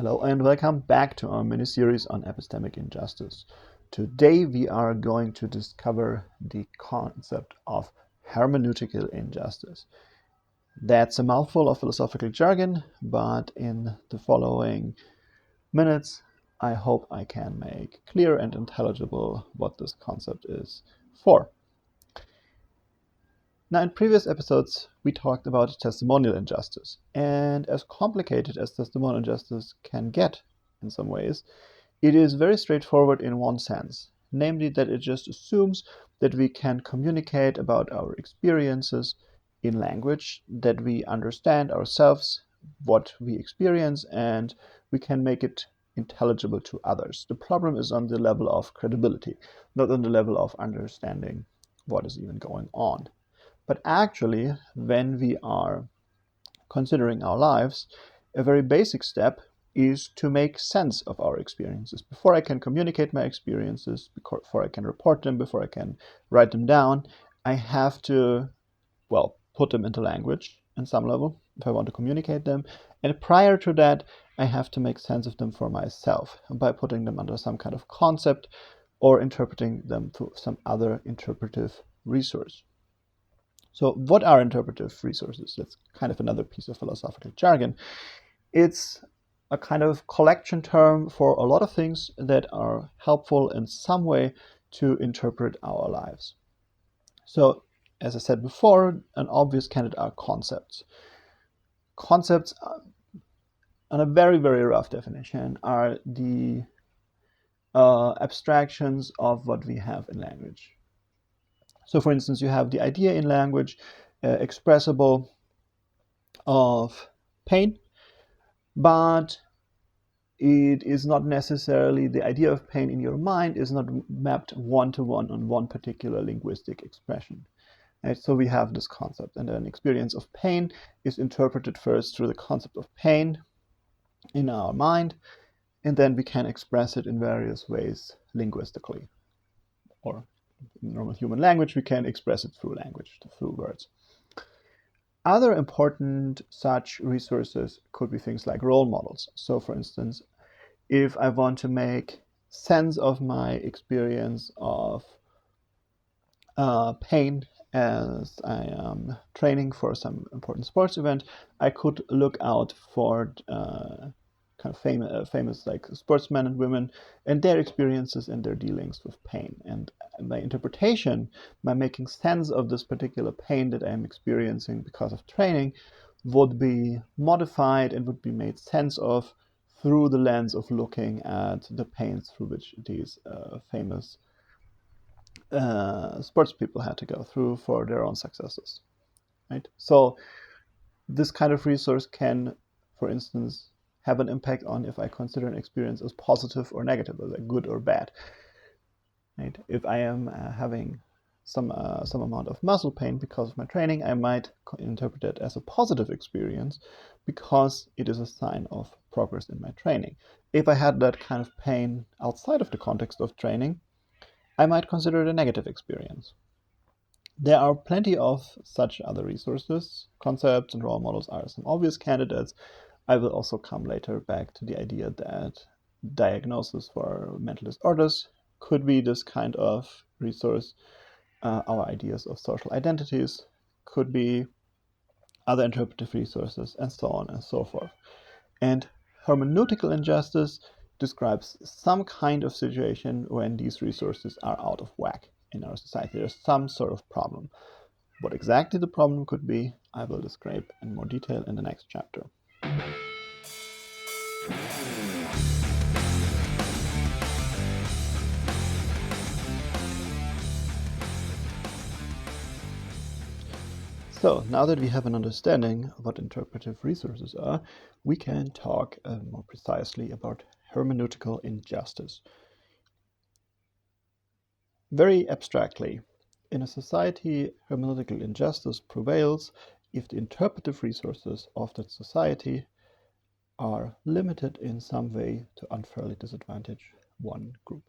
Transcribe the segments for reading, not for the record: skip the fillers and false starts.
Hello and welcome back to our mini-series on epistemic injustice. Today we are going to discover the concept of hermeneutical injustice. That's a mouthful of philosophical jargon, but in the following minutes I hope I can make clear and intelligible what this concept is for. Now, in previous episodes, we talked about testimonial injustice, and as complicated as testimonial injustice can get in some ways, it is very straightforward in one sense, namely that it just assumes that we can communicate about our experiences in language, that we understand ourselves, what we experience, and we can make it intelligible to others. The problem is on the level of credibility, not on the level of understanding what is even going on. But actually, when we are considering our lives, a very basic step is to make sense of our experiences. Before I can communicate my experiences, before I can report them, before I can write them down, I have to, put them into language in some level if I want to communicate them. And prior to that, I have to make sense of them for myself by putting them under some kind of concept or interpreting them through some other interpretive resource. So what are interpretive resources? That's kind of another piece of philosophical jargon. It's a kind of collection term for a lot of things that are helpful in some way to interpret our lives. So, as I said before, an obvious candidate are concepts. Concepts, on a very, very rough definition, are the abstractions of what we have in language. So, for instance, you have the idea in language expressible of pain, but it is not necessarily the idea of pain in your mind is not mapped one-to-one on one particular linguistic expression. Right? So we have this concept, and an experience of pain is interpreted first through the concept of pain in our mind, and then we can express it in various ways linguistically. Or in normal human language, we can express it through language, through words. Other important such resources could be things like role models. So, for instance, if I want to make sense of my experience of pain as I am training for some important sports event, I could look out for kind of famous like sportsmen and women and their experiences and their dealings with pain. And my interpretation, my making sense of this particular pain that I am experiencing because of training, would be modified and would be made sense of through the lens of looking at the pains through which these famous sports people had to go through for their own successes. Right? So this kind of resource can, for instance, have an impact on if I consider an experience as positive or negative, as like good or bad. Right? If I am having some amount of muscle pain because of my training, I might interpret it as a positive experience because it is a sign of progress in my training. If I had that kind of pain outside of the context of training, I might consider it a negative experience. There are plenty of such other resources. Concepts and role models are some obvious candidates. I will also come later back to the idea that diagnosis for mental disorders could be this kind of resource. Our ideas of social identities could be other interpretive resources, and so on and so forth. And hermeneutical injustice describes some kind of situation when these resources are out of whack in our society. There's some sort of problem. What exactly the problem could be, I will describe in more detail in the next chapter. So now that we have an understanding of what interpretive resources are, we can talk more precisely about hermeneutical injustice. Very abstractly, in a society, hermeneutical injustice prevails if the interpretive resources of that society are limited in some way to unfairly disadvantage one group.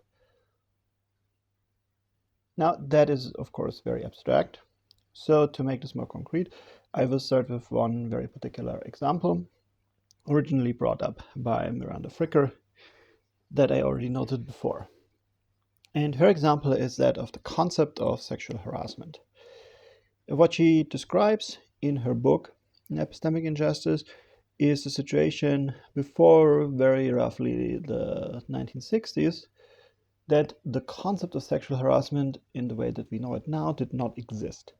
Now, that is, of course, very abstract. So to make this more concrete, I will start with one very particular example. originally brought up by Miranda that I already noted before. And her example is that of the concept of sexual harassment. What she describes in her book, An Epistemic Injustice, is the situation before very roughly the 1960s, that the concept of sexual harassment in the way that we know it now did not exist.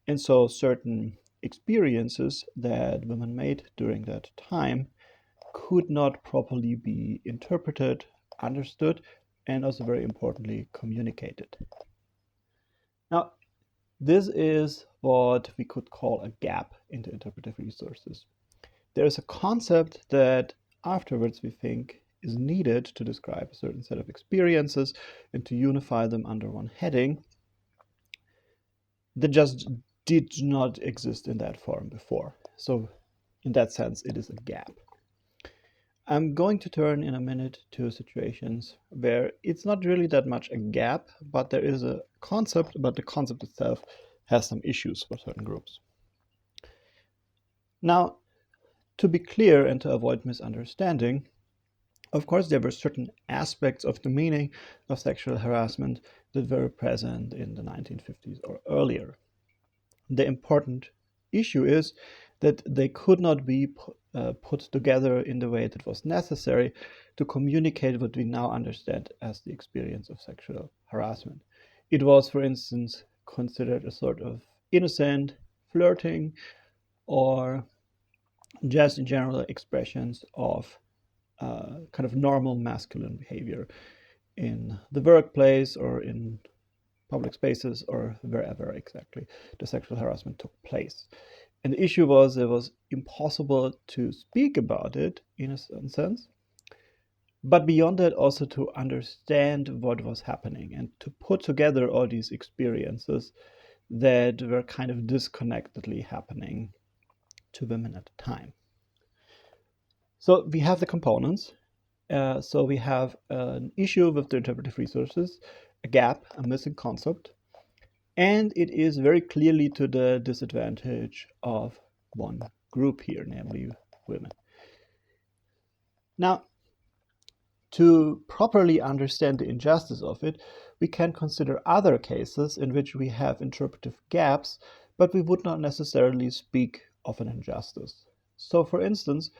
And so certain experiences that women made during that time could not properly be interpreted, understood, and also very importantly, communicated. Now, this is what we could call a gap in the interpretive resources. There is a concept that afterwards we think is needed to describe a certain set of experiences and to unify them under one heading that just did not exist in that form before. So in that sense, it is a gap. I'm going to turn in a minute to situations where it's not really that much a gap, but there is a concept, but the concept itself has some issues for certain groups. Now, to be clear and to avoid misunderstanding, of course, there were certain aspects of the meaning of sexual harassment that were present in the 1950s or earlier. The important issue is that they could not be put together in the way that was necessary to communicate what we now understand as the experience of sexual harassment. It was, for instance, considered a sort of innocent flirting or just general expressions of kind of normal masculine behavior in the workplace or in public spaces or wherever exactly the sexual harassment took place. And the issue was it was impossible to speak about it in a certain sense, but beyond that also to understand what was happening and to put together all these experiences that were kind of disconnectedly happening to women at the time. So we have the components. So we have an issue with the interpretive resources, a gap, a missing concept, and it is very clearly to the disadvantage of one group here, namely women. Now, to properly understand the injustice of it, we can consider other cases in which we have interpretive gaps, but we would not necessarily speak of an injustice. So, for instance,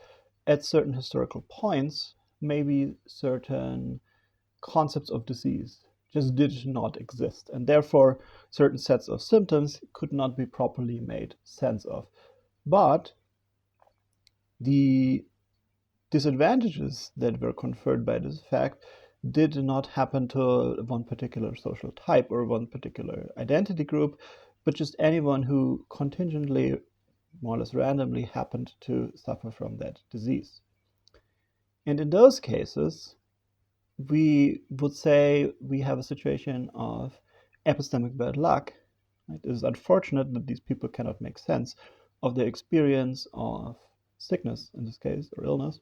at certain historical points, maybe certain concepts of disease just did not exist, and therefore certain sets of symptoms could not be properly made sense of. But the disadvantages that were conferred by this fact did not happen to one particular social type or one particular identity group, but just anyone who contingently, more or less randomly, happened to suffer from that disease. And in those cases, we would say we have a situation of epistemic bad luck. It is unfortunate that these people cannot make sense of their experience of sickness, in this case, or illness.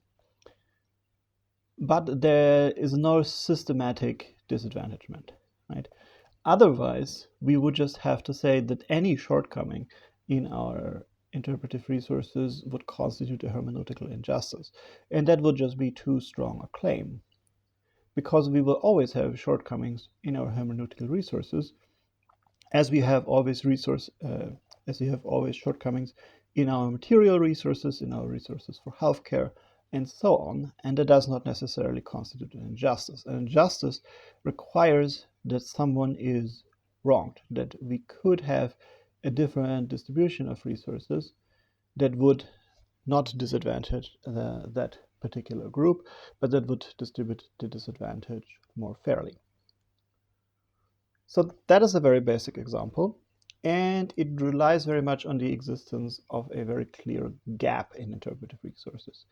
But there is no systematic disadvantagement, right? Otherwise, we would just have to say that any shortcoming in our interpretive resources would constitute a hermeneutical injustice. And that would just be too strong a claim, because we will always have shortcomings in our hermeneutical resources, as we have always shortcomings in our material resources, in our resources for healthcare, and so on. And that does not necessarily constitute an injustice. An injustice requires that someone is wronged, that we could have a different distribution of resources that would not disadvantage that particular group, but that would distribute the disadvantage more fairly. So that is a very basic example, and it relies very much on the existence of a very clear gap in interpretive resources.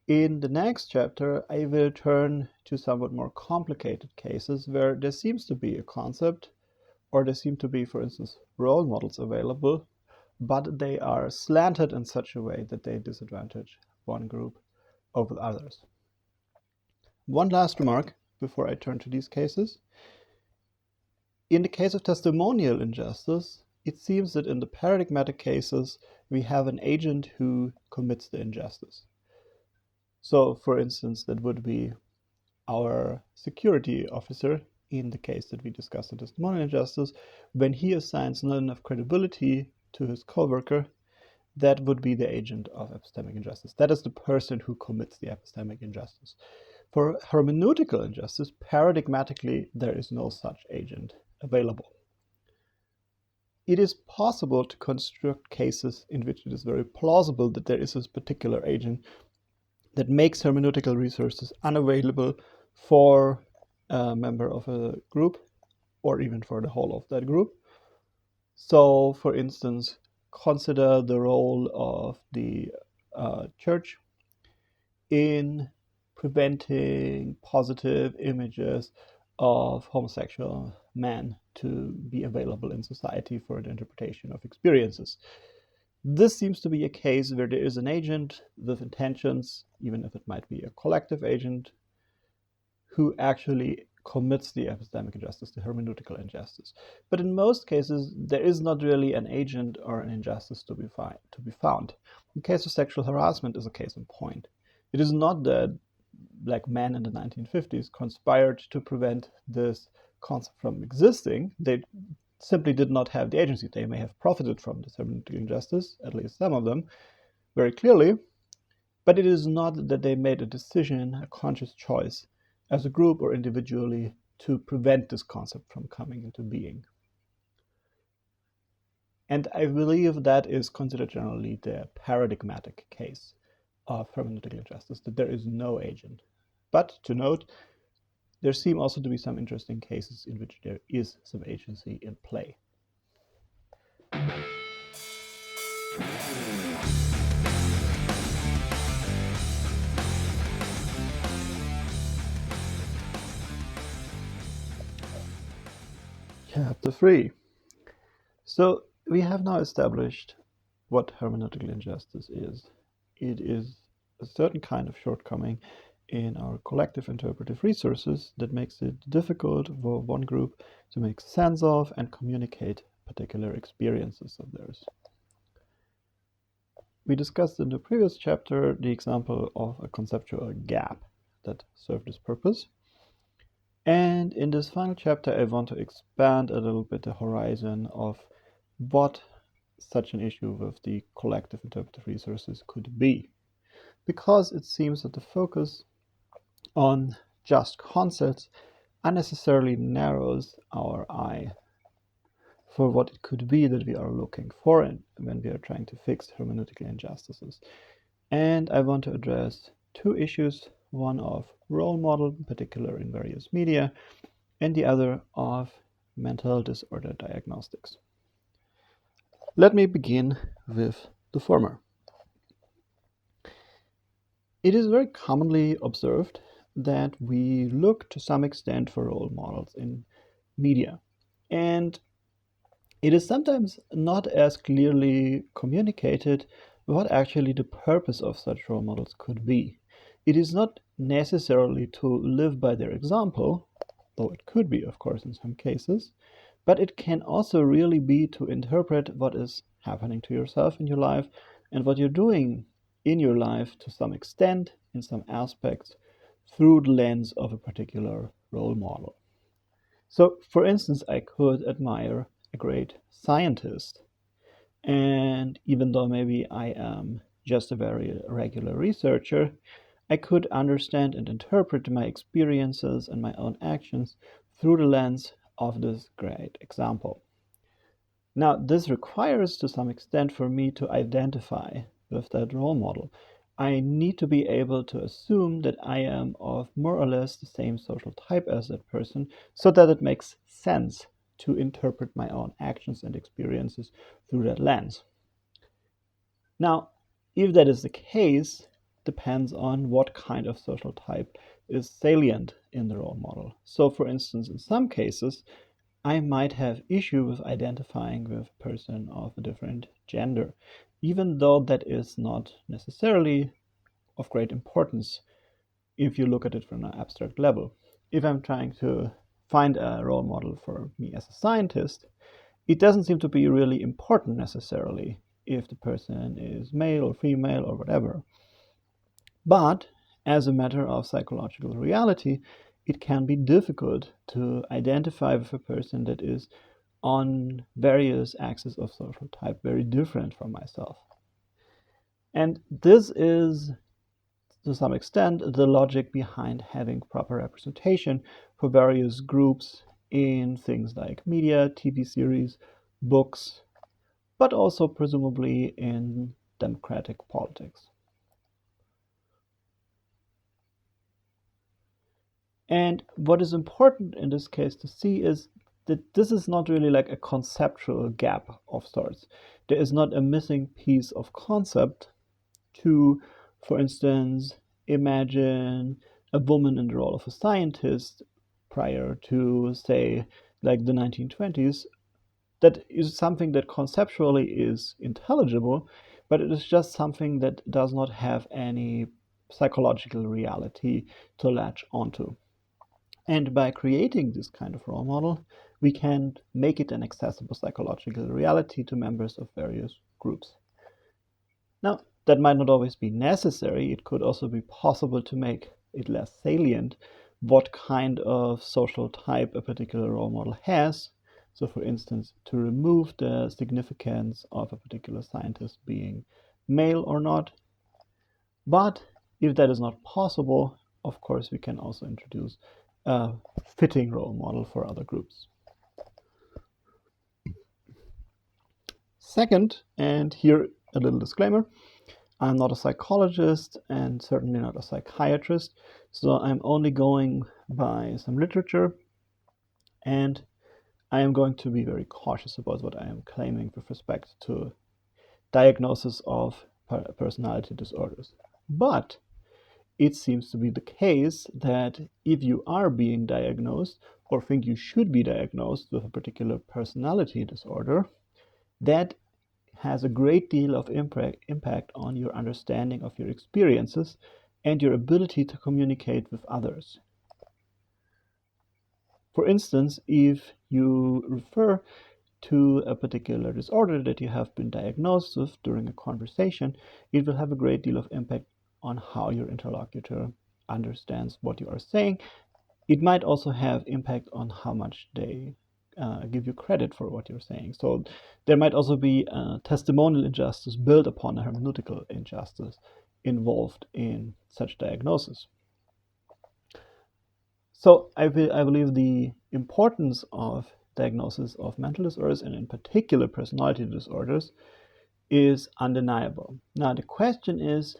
In the next chapter, I will turn to somewhat more complicated cases where there seems to be a concept, or there seem to be, for instance, role models available, but they are slanted in such a way that they disadvantage one group over others. One last remark before I turn to these cases. In the case of testimonial injustice, it seems that in the paradigmatic cases, we have an agent who commits the injustice. So, for instance, that would be our security officer in the case that we discussed in testimonial injustice. When he assigns not enough credibility to his coworker, that would be the agent of epistemic injustice. That is the person who commits the epistemic injustice. For hermeneutical injustice, paradigmatically, there is no such agent available. It is possible to construct cases in which it is very plausible that there is this particular agent that makes hermeneutical resources unavailable for a member of a group or even for the whole of that group. So, for instance, consider the role of the church in preventing positive images of homosexual men to be available in society for the interpretation of experiences. This seems to be a case where there is an agent with intentions, even if it might be a collective agent, who actually commits the epistemic injustice, the hermeneutical injustice. But in most cases, there is not really an agent or an injustice to be found. The case of sexual harassment is a case in point. It is not that black men in the 1950s conspired to prevent this concept from existing. They simply did not have the agency. They may have profited from this hermeneutical injustice, at least some of them, very clearly, but it is not that they made a decision, a conscious choice, as a group or individually, to prevent this concept from coming into being. And I believe that is considered generally the paradigmatic case of hermeneutical injustice, that there is no agent. But to note, there seem also to be some interesting cases in which there is some agency in play. Chapter 3. So we have now established what hermeneutical injustice is. It is a certain kind of shortcoming in our collective interpretive resources that makes it difficult for one group to make sense of and communicate particular experiences of theirs. We discussed in the previous chapter the example of a conceptual gap that served this purpose. And in this final chapter, I want to expand a little bit the horizon of what such an issue with the collective interpretive resources could be. Because it seems that the focus on just concepts unnecessarily narrows our eye for what it could be that we are looking for when we are trying to fix hermeneutical injustices. And I want to address two issues, one of role model, in particular in various media, and the other of mental disorder diagnostics. Let me begin with the former. It is very commonly observed that we look to some extent for role models in media. And it is sometimes not as clearly communicated what actually the purpose of such role models could be. It is not necessarily to live by their example, though it could be, of course, in some cases, but it can also really be to interpret what is happening to yourself in your life and what you're doing in your life to some extent, in some aspects, through the lens of a particular role model. So, for instance, I could admire a great scientist, and even though maybe I am just a very regular researcher, I could understand and interpret my experiences and my own actions through the lens of this great example. Now, this requires to some extent for me to identify with that role model. I need to be able to assume that I am of more or less the same social type as that person, so that it makes sense to interpret my own actions and experiences through that lens. Now, if that is the case, depends on what kind of social type is salient in the role model. So, for instance, in some cases, I might have issue with identifying with a person of a different gender, even though that is not necessarily of great importance if you look at it from an abstract level. If I'm trying to find a role model for me as a scientist, it doesn't seem to be really important necessarily if the person is male or female or whatever. But as a matter of psychological reality, it can be difficult to identify with a person that is on various axes of social type very different from myself. And this is, to some extent, the logic behind having proper representation for various groups in things like media, TV series, books, but also presumably in democratic politics. And what is important in this case to see is that this is not really like a conceptual gap of sorts. There is not a missing piece of concept to, for instance, imagine a woman in the role of a scientist prior to, say, like the 1920s. That is something that conceptually is intelligible, but it is just something that does not have any psychological reality to latch onto. And by creating this kind of role model, we can make it an accessible psychological reality to members of various groups. Now, that might not always be necessary. It could also be possible to make it less salient what kind of social type a particular role model has. So, for instance, to remove the significance of a particular scientist being male or not. But if that is not possible, of course, we can also introduce a fitting role model for other groups. Second, and here a little disclaimer, I'm not a psychologist and certainly not a psychiatrist, so I'm only going by some literature, and I am going to be very cautious about what I am claiming with respect to diagnosis of personality disorders. But it seems to be the case that if you are being diagnosed or think you should be diagnosed with a particular personality disorder, that has a great deal of impact on your understanding of your experiences and your ability to communicate with others. For instance, if you refer to a particular disorder that you have been diagnosed with during a conversation, it will have a great deal of impact on how your interlocutor understands what you are saying. It might also have impact on how much they give you credit for what you're saying. So there might also be a testimonial injustice built upon a hermeneutical injustice involved in such diagnosis. So I believe the importance of diagnosis of mental disorders, and in particular personality disorders, is undeniable. Now the question is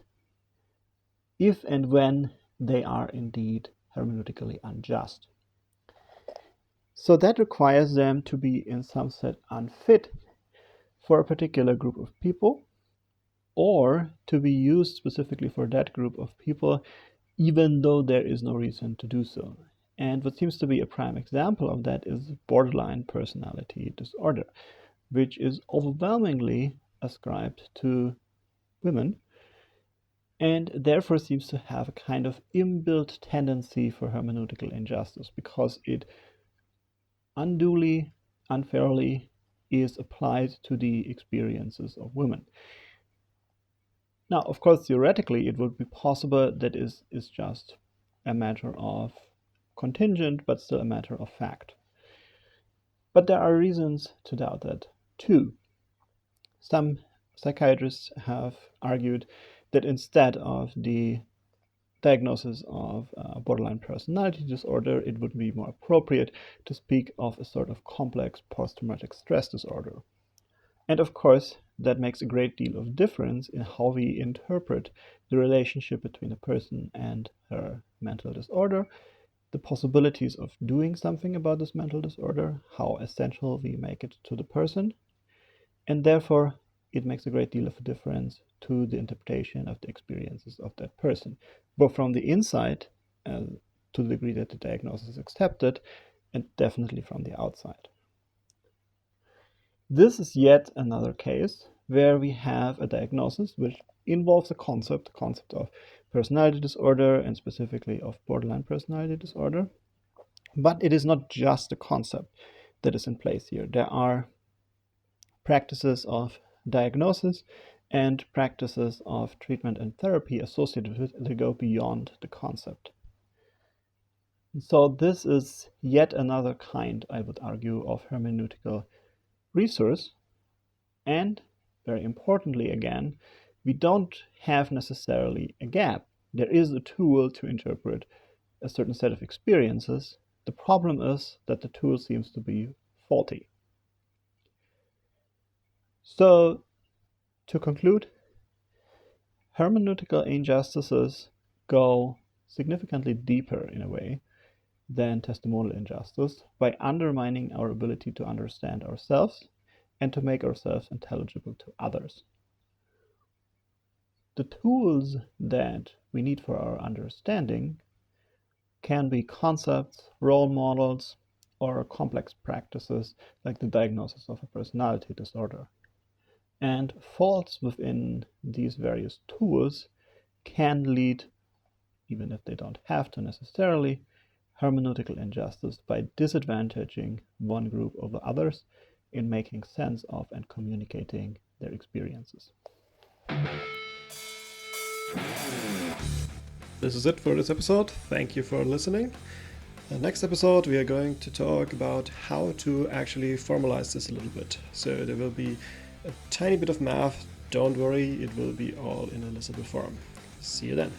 if and when they are indeed hermeneutically unjust. So that requires them to be in some sense unfit for a particular group of people, or to be used specifically for that group of people, even though there is no reason to do so. And what seems to be a prime example of that is borderline personality disorder, which is overwhelmingly ascribed to women, and therefore seems to have a kind of inbuilt tendency for hermeneutical injustice, because it unduly, unfairly is applied to the experiences of women. Now, of course, theoretically, it would be possible that is just a matter of contingent, but still a matter of fact. But there are reasons to doubt that too. Some psychiatrists have argued that instead of the diagnosis of borderline personality disorder, it would be more appropriate to speak of a sort of complex post-traumatic stress disorder. And of course, that makes a great deal of difference in how we interpret the relationship between a person and her mental disorder, the possibilities of doing something about this mental disorder, how essential we make it to the person, and therefore it makes a great deal of a difference to the interpretation of the experiences of that person, both from the inside, to the degree that the diagnosis is accepted, and definitely from the outside. This is yet another case where we have a diagnosis which involves the concept of personality disorder, and specifically of borderline personality disorder. But it is not just the concept that is in place here. There are practices of diagnosis and practices of treatment and therapy associated with it, they go beyond the concept. So this is yet another kind, I would argue, of hermeneutical resource. And very importantly, again, we don't have necessarily a gap. There is a tool to interpret a certain set of experiences. The problem is that the tool seems to be faulty. So, to conclude, hermeneutical injustices go significantly deeper in a way than testimonial injustice by undermining our ability to understand ourselves and to make ourselves intelligible to others. The tools that we need for our understanding can be concepts, role models, or complex practices like the diagnosis of a personality disorder. And faults within these various tools can lead, even if they don't have to necessarily, hermeneutical injustice by disadvantaging one group over others in making sense of and communicating their experiences. This is it for this episode. Thank you for listening. The next episode we are going to talk about how to actually formalize this a little bit. So there will be a tiny bit of math. Don't worry, it will be all in a listenable form. See you then.